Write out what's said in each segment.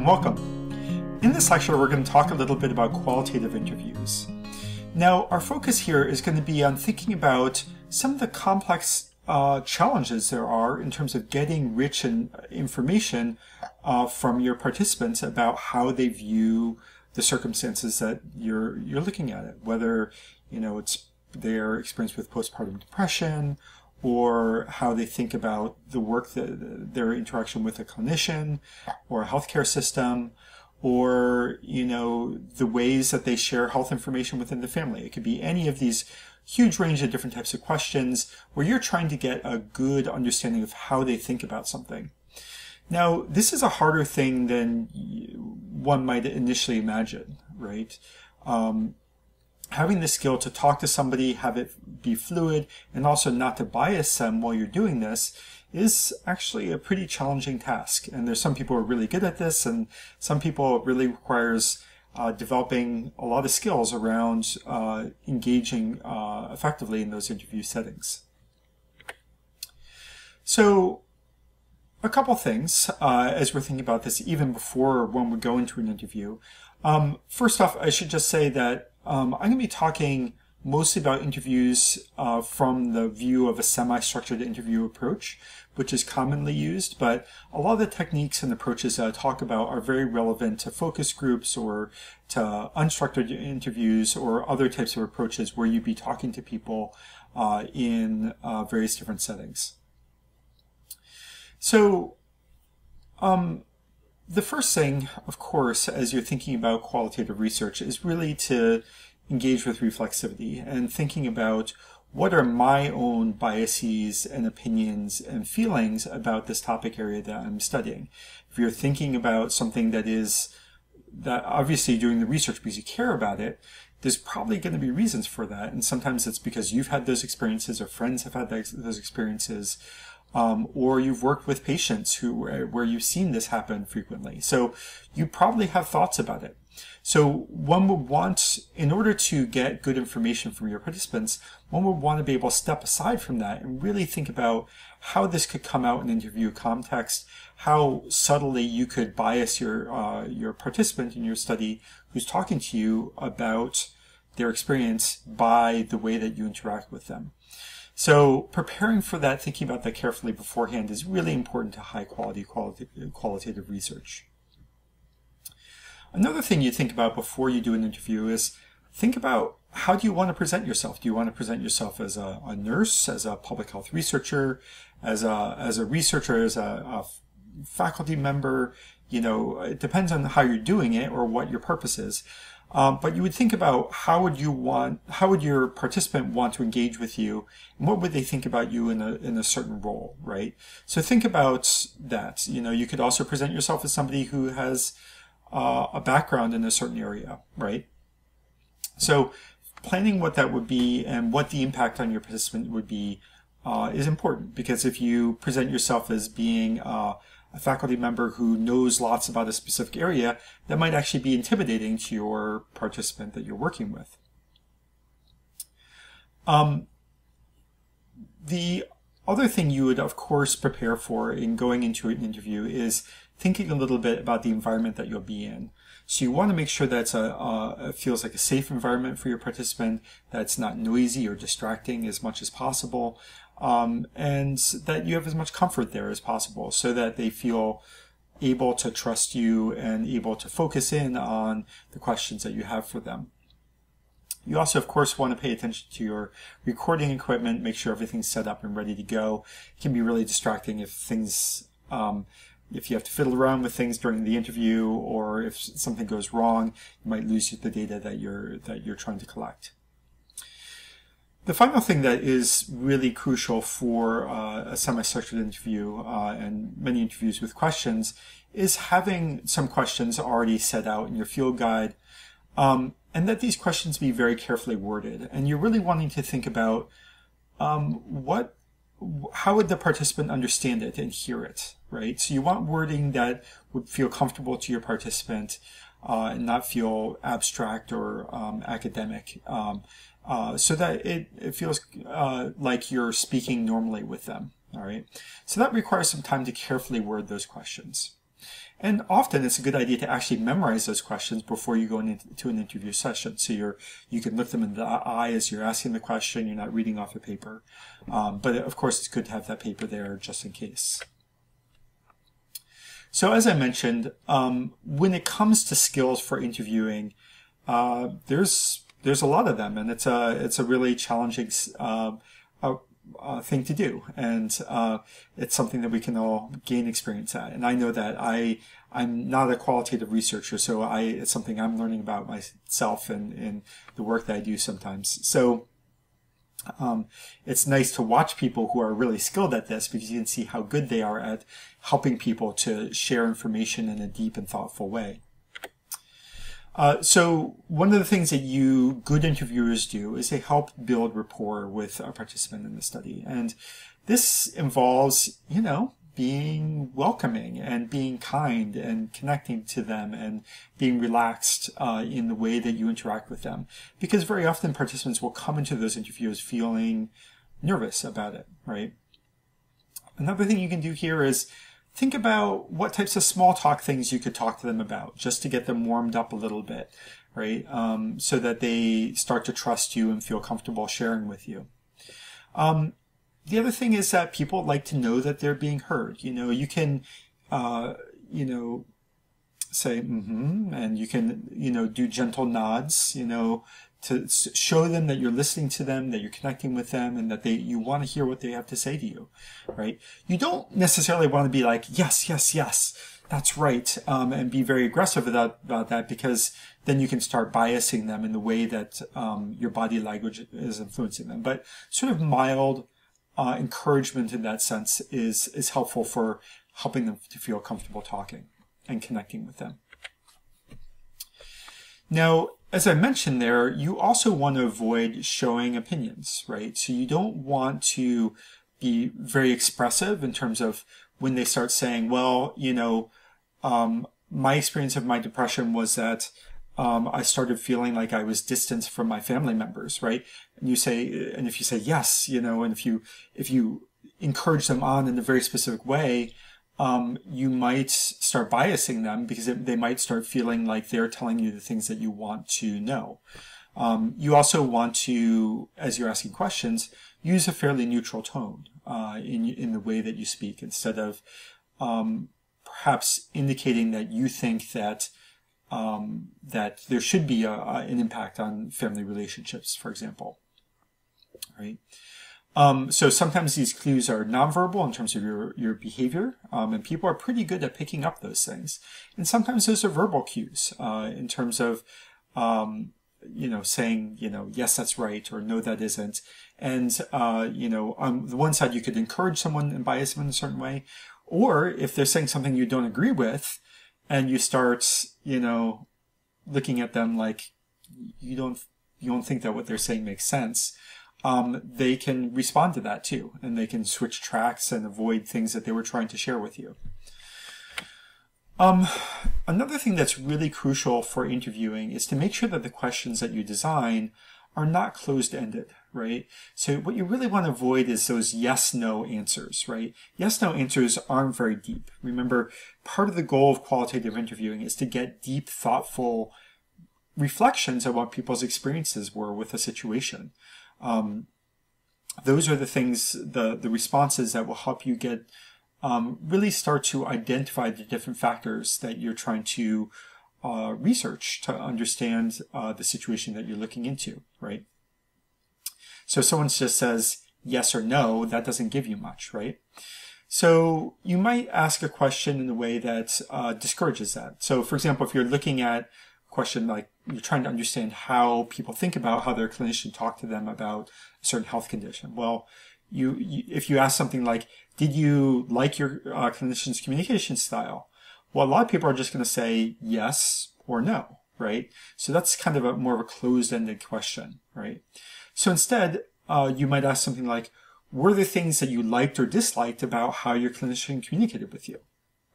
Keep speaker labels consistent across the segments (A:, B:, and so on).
A: welcome. In this lecture, we're going to talk a little bit about qualitative interviews. Now, our focus here is going to be on thinking about some of the complex challenges there are in terms of getting rich information from your participants about how they view the circumstances that you're looking at it, whether it's their experience with postpartum depression, or how they think about the work, their interaction with a clinician or a healthcare system, or the ways that they share health information within the family. It could be any of these huge range of different types of questions where you're trying to get a good understanding of how they think about something. Now, this is a harder thing than one might initially imagine, right? Having the skill to talk to somebody, have it be fluid, and also not to bias them while you're doing this is actually a pretty challenging task. And there's some people who are really good at this, and some people it really requires developing a lot of skills around engaging effectively in those interview settings. So a couple things as we're thinking about this, even before when we go into an interview. First off, I should just say that I'm going to be talking mostly about interviews from the view of a semi-structured interview approach, which is commonly used, but a lot of the techniques and approaches that I talk about are very relevant to focus groups or to unstructured interviews or other types of approaches where you'd be talking to people in various different settings. So, the first thing, of course, as you're thinking about qualitative research is really to engage with reflexivity and thinking about what are my own biases and opinions and feelings about this topic area that I'm studying. If you're thinking about something that obviously you're doing the research because you care about it, there's probably going to be reasons for that. And sometimes it's because you've had those experiences or friends have had those experiences. Or you've worked with patients where you've seen this happen frequently. So you probably have thoughts about it. So one would want, in order to get good information from your participants, one would want to be able to step aside from that and really think about how this could come out in an interview context, how subtly you could bias your participant in your study who's talking to you about their experience by the way that you interact with them. So preparing for that, thinking about that carefully beforehand is really important to high quality qualitative research. Another thing you think about before you do an interview is think about how do you want to present yourself? Do you want to present yourself as a nurse, as a public health researcher, as a researcher, as a faculty member? It depends on how you're doing it or what your purpose is. But you would think about how would your participant want to engage with you, and what would they think about you in a certain role, right? So think about that. You could also present yourself as somebody who has a background in a certain area, right? So planning what that would be and what the impact on your participant would be is important, because if you present yourself as being a faculty member who knows lots about a specific area, that might actually be intimidating to your participant that you're working with. The other thing you would, of course, prepare for in going into an interview is thinking a little bit about the environment that you'll be in. So you want to make sure that it feels like a safe environment for your participant, that it's not noisy or distracting as much as possible, and that you have as much comfort there as possible so that they feel able to trust you and able to focus in on the questions that you have for them. You also, of course, want to pay attention to your recording equipment, make sure everything's set up and ready to go. It can be really distracting if you have to fiddle around with things during the interview, or if something goes wrong, you might lose the data that you're trying to collect. The final thing that is really crucial for a semi-structured interview and many interviews with questions is having some questions already set out in your field guide, and that these questions be very carefully worded. And you're really wanting to think about how would the participant understand it and hear it, right? So you want wording that would feel comfortable to your participant and not feel abstract or academic, so that it feels like you're speaking normally with them, all right? So that requires some time to carefully word those questions. And often it's a good idea to actually memorize those questions before you go into an interview session. So you can look them in the eye as you're asking the question. You're not reading off a paper. But of course, it's good to have that paper there just in case. So as I mentioned, when it comes to skills for interviewing, there's a lot of them, and it's a really challenging thing to do, and it's something that we can all gain experience at. And I know that I'm not a qualitative researcher, so it's something I'm learning about myself and the work that I do sometimes. So it's nice to watch people who are really skilled at this, because you can see how good they are at helping people to share information in a deep and thoughtful way. So one of the things that good interviewers do is they help build rapport with a participant in the study. And this involves, being welcoming and being kind and connecting to them and being relaxed in the way that you interact with them. Because very often participants will come into those interviews feeling nervous about it, right? Another thing you can do here is think about what types of small talk things you could talk to them about, just to get them warmed up a little bit, right? So that they start to trust you and feel comfortable sharing with you. The other thing is that people like to know that they're being heard. You can, say, and you can, do gentle nods, to show them that you're listening to them, that you're connecting with them, and that you want to hear what they have to say to you, right? You don't necessarily want to be like, yes, yes, yes, that's right, and be very aggressive about that, because then you can start biasing them in the way that your body language is influencing them. But sort of mild encouragement in that sense is helpful for helping them to feel comfortable talking and connecting with them. Now, as I mentioned there, you also want to avoid showing opinions, right? So you don't want to be very expressive in terms of when they start saying, well, my experience of my depression was that I started feeling like I was distanced from my family members, right? And if you say yes, and if you encourage them on in a very specific way, you might start biasing them, because they might start feeling like they're telling you the things that you want to know. You also want to, as you're asking questions, use a fairly neutral tone in the way that you speak, instead of perhaps indicating that you think that there should be an impact on family relationships, for example, right? So sometimes these clues are nonverbal in terms of your behavior, and people are pretty good at picking up those things. And sometimes those are verbal cues in terms of, saying, yes, that's right, or no, that isn't. And, on the one side, you could encourage someone and bias them in a certain way. Or if they're saying something you don't agree with, and you start, looking at them like you don't think that what they're saying makes sense, they can respond to that too, and they can switch tracks and avoid things that they were trying to share with you. Another thing that's really crucial for interviewing is to make sure that the questions that you design are not closed-ended, right? So what you really want to avoid is those yes-no answers, right? Yes-no answers aren't very deep. Remember, part of the goal of qualitative interviewing is to get deep, thoughtful reflections of what people's experiences were with a situation. Those are the things, the responses that will help you get, really start to identify the different factors that you're trying to research to understand the situation that you're looking into, right? So if someone just says yes or no, that doesn't give you much, right? So you might ask a question in a way that discourages that. So for example, if you're looking at a question like you're trying to understand how people think about how their clinician talked to them about a certain health condition, well, if you ask something like, did you like your clinician's communication style? Well, a lot of people are just going to say yes or no, right? So that's kind of more of a closed-ended question, right? So instead, you might ask something like, were there things that you liked or disliked about how your clinician communicated with you,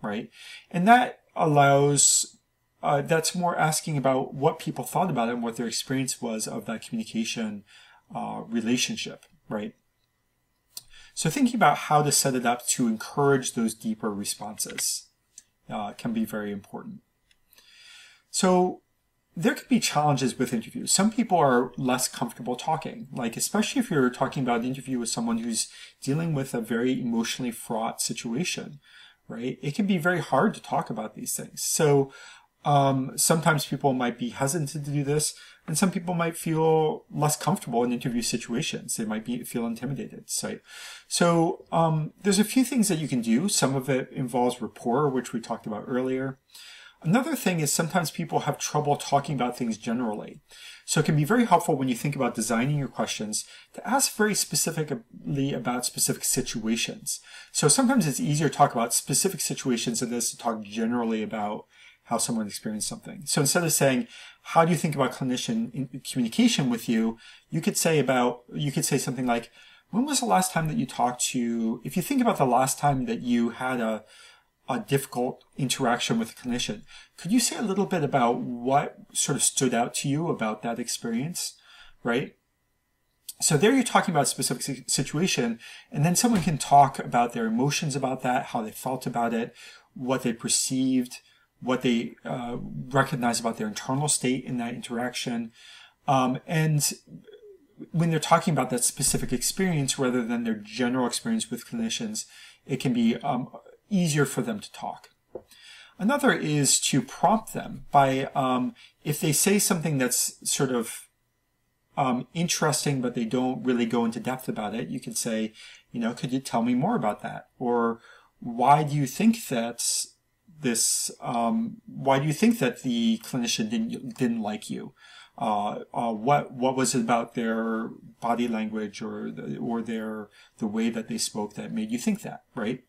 A: right? And that allows, that's more asking about what people thought about it and what their experience was of that communication relationship, right? So thinking about how to set it up to encourage those deeper responses can be very important. So there can be challenges with interviews. Some people are less comfortable talking, like especially if you're talking about an interview with someone who's dealing with a very emotionally fraught situation, right? It can be very hard to talk about these things. So sometimes people might be hesitant to do this, and some people might feel less comfortable in interview situations. They might feel intimidated. So there's a few things that you can do. Some of it involves rapport, which we talked about earlier. Another thing is sometimes people have trouble talking about things generally. So it can be very helpful when you think about designing your questions to ask very specifically about specific situations. So sometimes it's easier to talk about specific situations than it is to talk generally about how someone experienced something. So instead of saying, how do you think about clinician communication with you, you could say something like, when was the last time that you talked to, if you think about the last time that you had a difficult interaction with a clinician, could you say a little bit about what sort of stood out to you about that experience, right? So there you're talking about a specific situation, and then someone can talk about their emotions about that, how they felt about it, what they perceived, what they recognize about their internal state in that interaction. And when they're talking about that specific experience rather than their general experience with clinicians, it can be easier for them to talk. Another is to prompt them by, if they say something that's sort of interesting, but they don't really go into depth about it, you could say, could you tell me more about that? Or why do you think that why do you think that the clinician didn't like you? What was it about their body language or the way that they spoke that made you think that, right?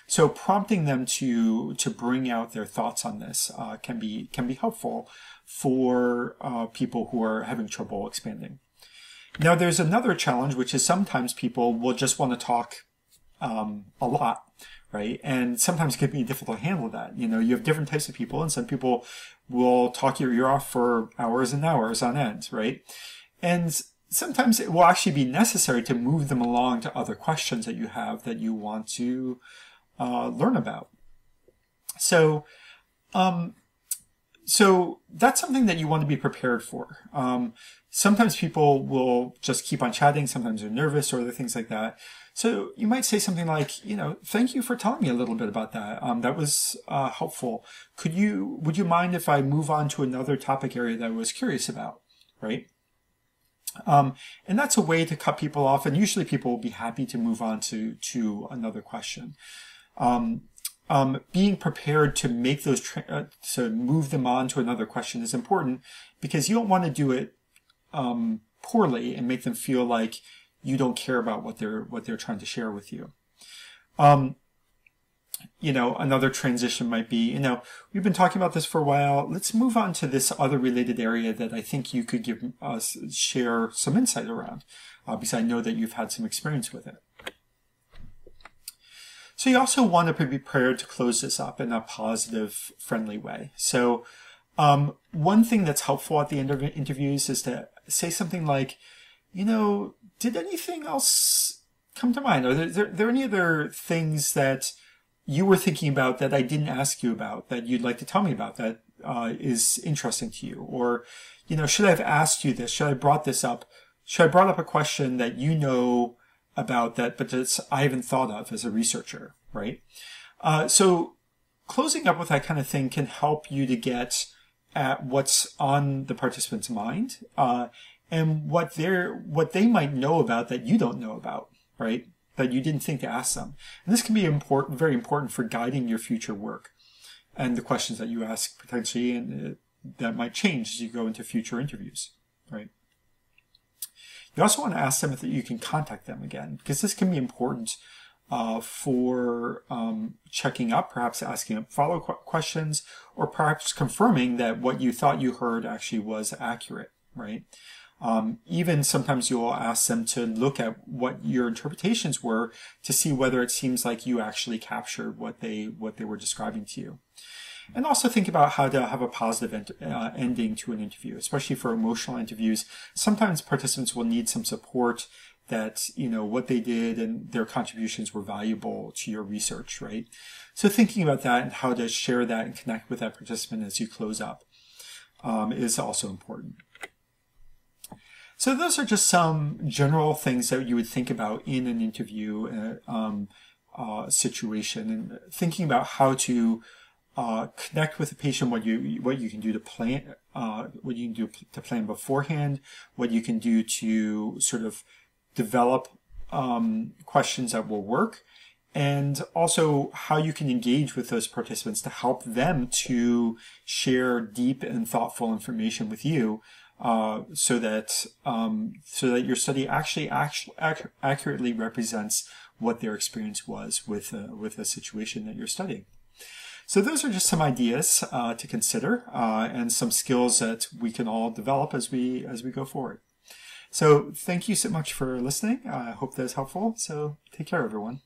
A: So prompting them to bring out their thoughts on this can be helpful for people who are having trouble expanding. Now there's another challenge, which is sometimes people will just want to talk a lot, right? And sometimes it can be difficult to handle that. You have different types of people, and some people will talk your ear off for hours and hours on end, right? And sometimes it will actually be necessary to move them along to other questions that you have that you want to learn about. So that's something that you want to be prepared for. Sometimes people will just keep on chatting. Sometimes they're nervous or other things like that. So you might say something like, thank you for telling me a little bit about that. That was helpful. Would you mind if I move on to another topic area that I was curious about, right? And that's a way to cut people off, and usually people will be happy to move on to another question. Being prepared to make those to move them on to another question is important, because you don't want to do it poorly and make them feel like you don't care about what they're trying to share with you. Another transition might be, we've been talking about this for a while. Let's move on to this other related area that I think you could share some insight around, because I know that you've had some experience with it. So you also want to be prepared to close this up in a positive, friendly way. So one thing that's helpful at the end of interviews is to say something like, did anything else come to mind? Are there any other things that you were thinking about that I didn't ask you about that you'd like to tell me about that is interesting to you? Or, should I have asked you this? Should I have brought this up? Should I have brought up a question that you know about that, but that I haven't thought of as a researcher, right? So closing up with that kind of thing can help you to get at what's on the participant's mind, and what they might know about that you don't know about, right? That you didn't think to ask them. And this can be very important for guiding your future work and the questions that you ask potentially, and that might change as you go into future interviews, right? You also want to ask them if you can contact them again, because this can be important for checking up, perhaps asking up follow-up questions, or perhaps confirming that what you thought you heard actually was accurate, right? Even sometimes you'll ask them to look at what your interpretations were to see whether it seems like you actually captured what they were describing to you. And also think about how to have a positive ending to an interview, especially for emotional interviews. Sometimes participants will need some support that, what they did and their contributions were valuable to your research, right? So thinking about that and how to share that and connect with that participant as you close up is also important. So those are just some general things that you would think about in an interview situation, and thinking about how to connect with the patient, what you can do to plan, what you can do to plan beforehand, what you can do to sort of develop questions that will work, and also how you can engage with those participants to help them to share deep and thoughtful information with you, so that your study actually accurately represents what their experience was with a situation that you're studying. So those are just some ideas to consider, and some skills that we can all develop as we go forward. So thank you so much for listening. I hope that was helpful. So take care, everyone.